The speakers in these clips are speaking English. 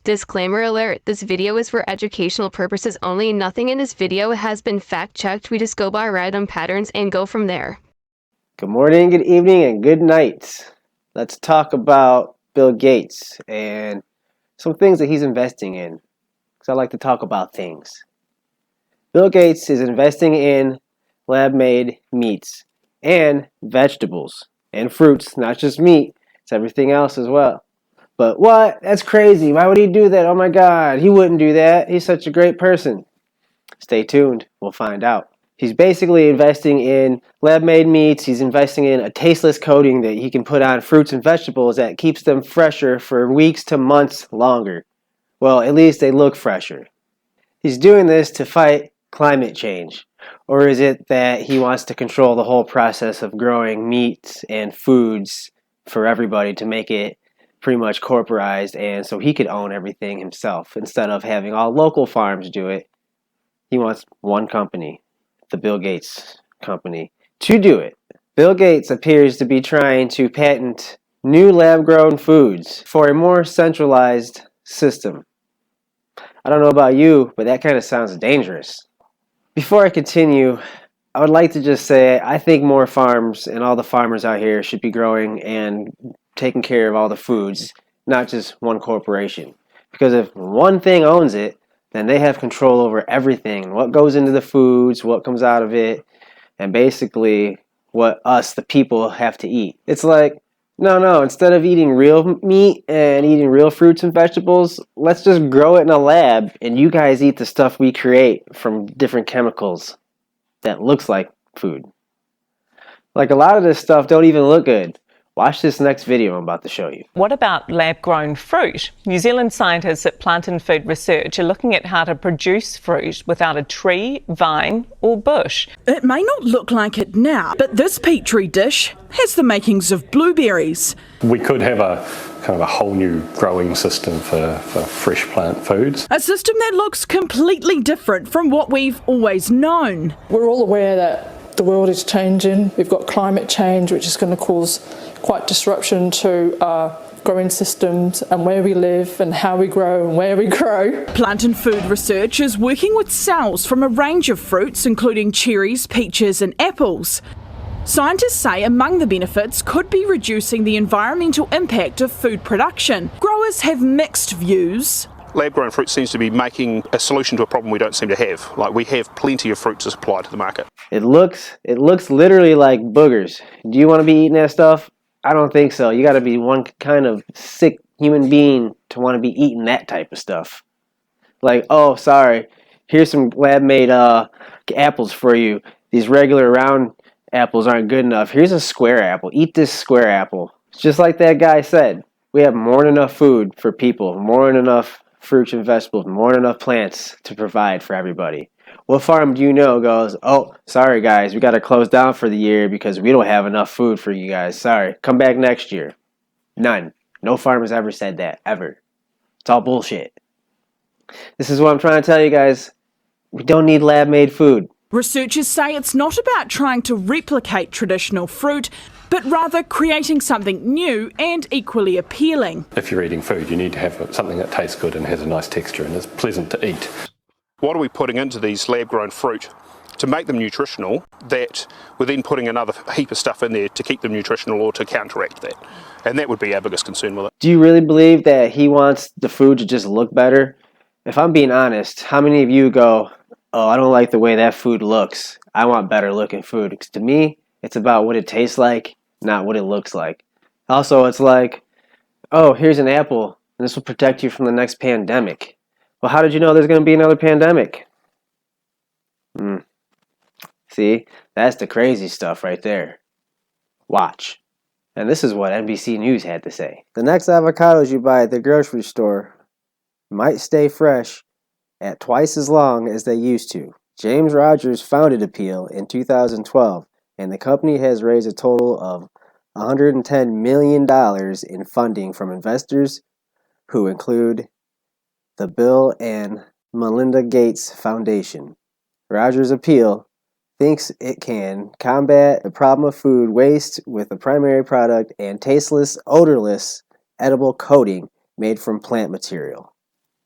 Disclaimer alert, this video is for educational purposes only. Nothing in this video has been fact-checked. We just go by random patterns and go from there. Good morning, good evening, and good night. Let's talk about Bill Gates and some things that he's investing in, because I like to talk about things. Bill Gates is investing in lab-made meats and vegetables and fruits, not just meat, it's everything else as well. But what? That's crazy. Why would he do that? Oh my God, he wouldn't do that. He's such a great person. Stay tuned. We'll find out. He's basically investing in lab-made meats. He's investing in a tasteless coating that he can put on fruits and vegetables that keeps them fresher for weeks to months longer. Well, at least they look fresher. He's doing this to fight climate change. Or is it that he wants to control the whole process of growing meats and foods for everybody to make it pretty much corporatized, and so he could own everything himself instead of having all local farms do it? He wants one company, the Bill Gates company, to do it. Bill Gates appears to be trying to patent new lab-grown foods for a more centralized system. I don't know about you, but that kind of sounds dangerous. Before I continue, I would like to just say I think more farms and all the farmers out here should be growing and taking care of all the foods, not just one corporation. Because if one thing owns it, then they have control over everything. What goes into the foods, what comes out of it, and basically what us, the people, have to eat. It's like, no, instead of eating real meat and eating real fruits and vegetables, let's just grow it in a lab and you guys eat the stuff we create from different chemicals that looks like food. Like, a lot of this stuff don't even look good. Watch this next video I'm about to show you. What about lab-grown fruit? New Zealand scientists at Plant and Food Research are looking at how to produce fruit without a tree, vine or bush. It may not look like it now, but this petri dish has the makings of blueberries. We could have a kind of a whole new growing system for fresh plant foods. A system that looks completely different from what we've always known. We're all aware that the world is changing. We've got climate change, which is going to cause quite disruption to our growing systems and where we live and how we grow and where we grow. Plant and Food Research is working with cells from a range of fruits, including cherries, peaches and apples. Scientists say among the benefits could be reducing the environmental impact of food production. Growers have mixed views. Lab-grown fruit seems to be making a solution to a problem we don't seem to have. Like, we have plenty of fruit to supply to the market. It looks literally like boogers. Do you want to be eating that stuff? I don't think so. You got to be one kind of sick human being to want to be eating that type of stuff. Like, oh, sorry, here's some lab-made apples for you. These regular round apples aren't good enough. Here's a square apple. Eat this square apple. It's just like that guy said. We have more than enough food for people, more than enough fruits and vegetables, more than enough plants to provide for everybody. What farm do you know goes, oh, sorry guys, we got to close down for the year because we don't have enough food for you guys. Sorry, come back next year. None. No farm has ever said that, ever. It's all bullshit. This is what I'm trying to tell you guys. We don't need lab-made food. Researchers say it's not about trying to replicate traditional fruit, but rather creating something new and equally appealing. If you're eating food, you need to have something that tastes good and has a nice texture and is pleasant to eat. What are we putting into these lab-grown fruit to make them nutritional that we're then putting another heap of stuff in there to keep them nutritional or to counteract that? And that would be our biggest concern with it. Do you really believe that he wants the food to just look better? If I'm being honest, how many of you go, oh, I don't like the way that food looks. I want better looking food. Because to me, it's about what it tastes like, not what it looks like. Also, it's like, oh, here's an apple, and this will protect you from the next pandemic. Well, how did you know there's going to be another pandemic? See, that's the crazy stuff right there. Watch. And this is what NBC News had to say. The next avocados you buy at the grocery store might stay fresh at twice as long as they used to. James Rogers founded Apeel in 2012, and the company has raised a total of $110 million in funding from investors who include the Bill and Melinda Gates Foundation. Rogers Apeel thinks it can combat the problem of food waste with a primary product and tasteless, odorless, edible coating made from plant material.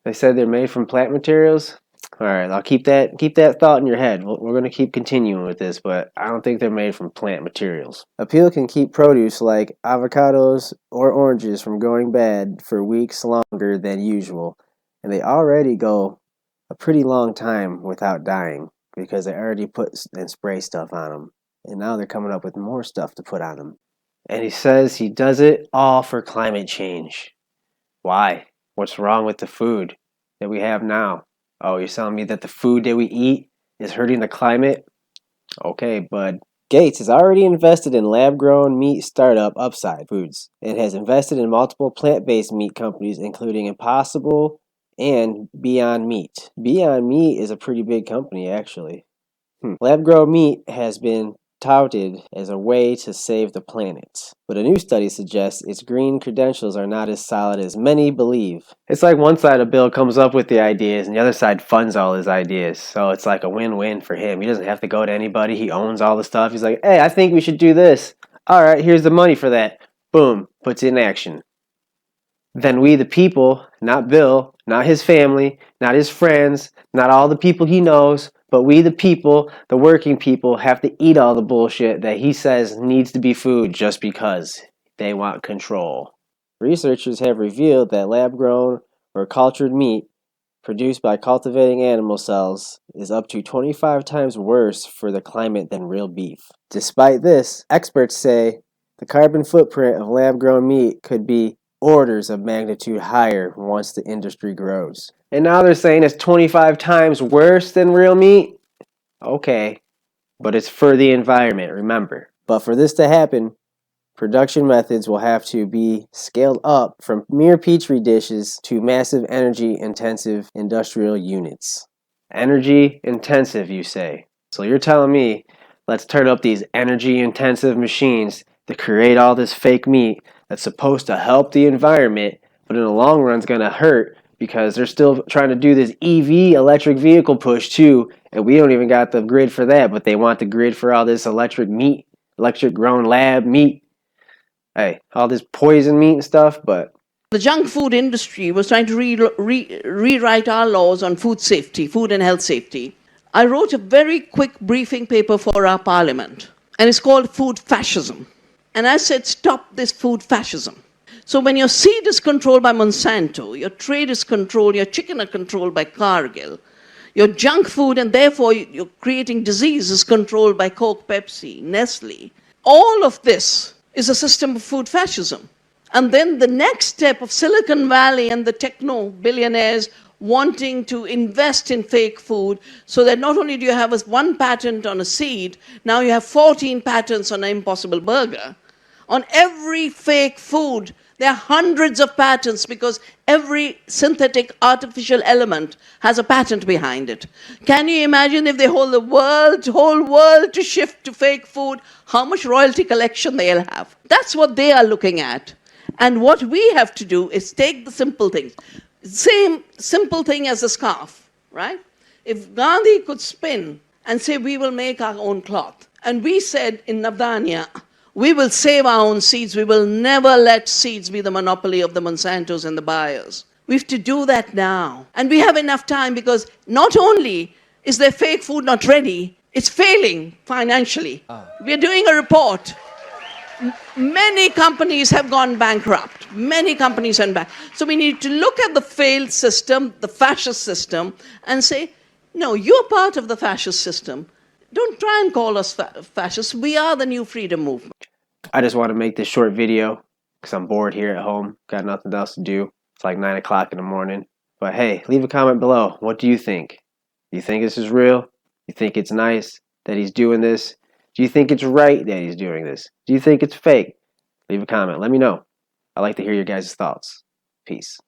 They said they're made from plant materials. All right, I'll keep that thought in your head. We're going to keep continuing with this, but I don't think they're made from plant materials. A peel can keep produce like avocados or oranges from going bad for weeks longer than usual, and they already go a pretty long time without dying because they already put and spray stuff on them, and now they're coming up with more stuff to put on them. And he says he does it all for climate change. Why? What's wrong with the food that we have now? Oh, you're telling me that the food that we eat is hurting the climate? Okay, bud. Gates has already invested in lab-grown meat startup Upside Foods and has invested in multiple plant-based meat companies, including Impossible and Beyond Meat. Beyond Meat is a pretty big company, actually. Lab-grown meat has been touted as a way to save the planet, but a new study suggests its green credentials are not as solid as many believe. It's like one side of Bill comes up with the ideas and the other side funds all his ideas, so it's like a win-win for him. He doesn't have to go to anybody. He owns all the stuff. He's like, hey, I think we should do this. All right, here's the money for that. Boom, puts it in action. Then we, the people, not Bill, not his family, not his friends, not all the people he knows, but we, the people, the working people, have to eat all the bullshit that he says needs to be food just because they want control. Researchers have revealed that lab-grown or cultured meat produced by cultivating animal cells is up to 25 times worse for the climate than real beef. Despite this, experts say the carbon footprint of lab-grown meat could be orders of magnitude higher once the industry grows. And now they're saying it's 25 times worse than real meat? Okay, but it's for the environment, remember. But for this to happen, production methods will have to be scaled up from mere petri dishes to massive energy-intensive industrial units. Energy-intensive, you say? So you're telling me, let's turn up these energy-intensive machines to create all this fake meat that's supposed to help the environment, but in the long run is going to hurt because they're still trying to do this EV, electric vehicle push too, and we don't even got the grid for that, but they want the grid for all this electric meat, electric grown lab meat. Hey, all this poison meat and stuff, but the junk food industry was trying to rewrite our laws on food safety, food and health safety. I wrote a very quick briefing paper for our parliament, and it's called Food Fascism. And I said, stop this food fascism. So when your seed is controlled by Monsanto, your trade is controlled, your chicken are controlled by Cargill, your junk food, and therefore you're creating disease, is controlled by Coke, Pepsi, Nestle. All of this is a system of food fascism. And then the next step of Silicon Valley and the techno billionaires wanting to invest in fake food so that not only do you have one patent on a seed, now you have 14 patents on an Impossible Burger. On every fake food, there are hundreds of patents because every synthetic artificial element has a patent behind it. Can you imagine if they hold the whole world to shift to fake food, how much royalty collection they'll have? That's what they are looking at. And what we have to do is take the simple things. Same simple thing as a scarf, right? If Gandhi could spin and say, we will make our own cloth, and we said in Navdanya, we will save our own seeds. We will never let seeds be the monopoly of the Monsantos and the buyers. We have to do that now. And we have enough time because not only is their fake food not ready, it's failing financially. We are doing a report. Many companies have gone bankrupt. Many companies went back. So we need to look at the failed system, the fascist system, and say, no, you're part of the fascist system. Don't try and call us fascists. We are the new freedom movement. I just want to make this short video because I'm bored here at home. Got nothing else to do. It's like 9 o'clock in the morning. But hey, leave a comment below. What do you think? Do you think this is real? You think it's nice that he's doing this? Do you think it's right that he's doing this? Do you think it's fake? Leave a comment. Let me know. I'd like to hear your guys' thoughts. Peace.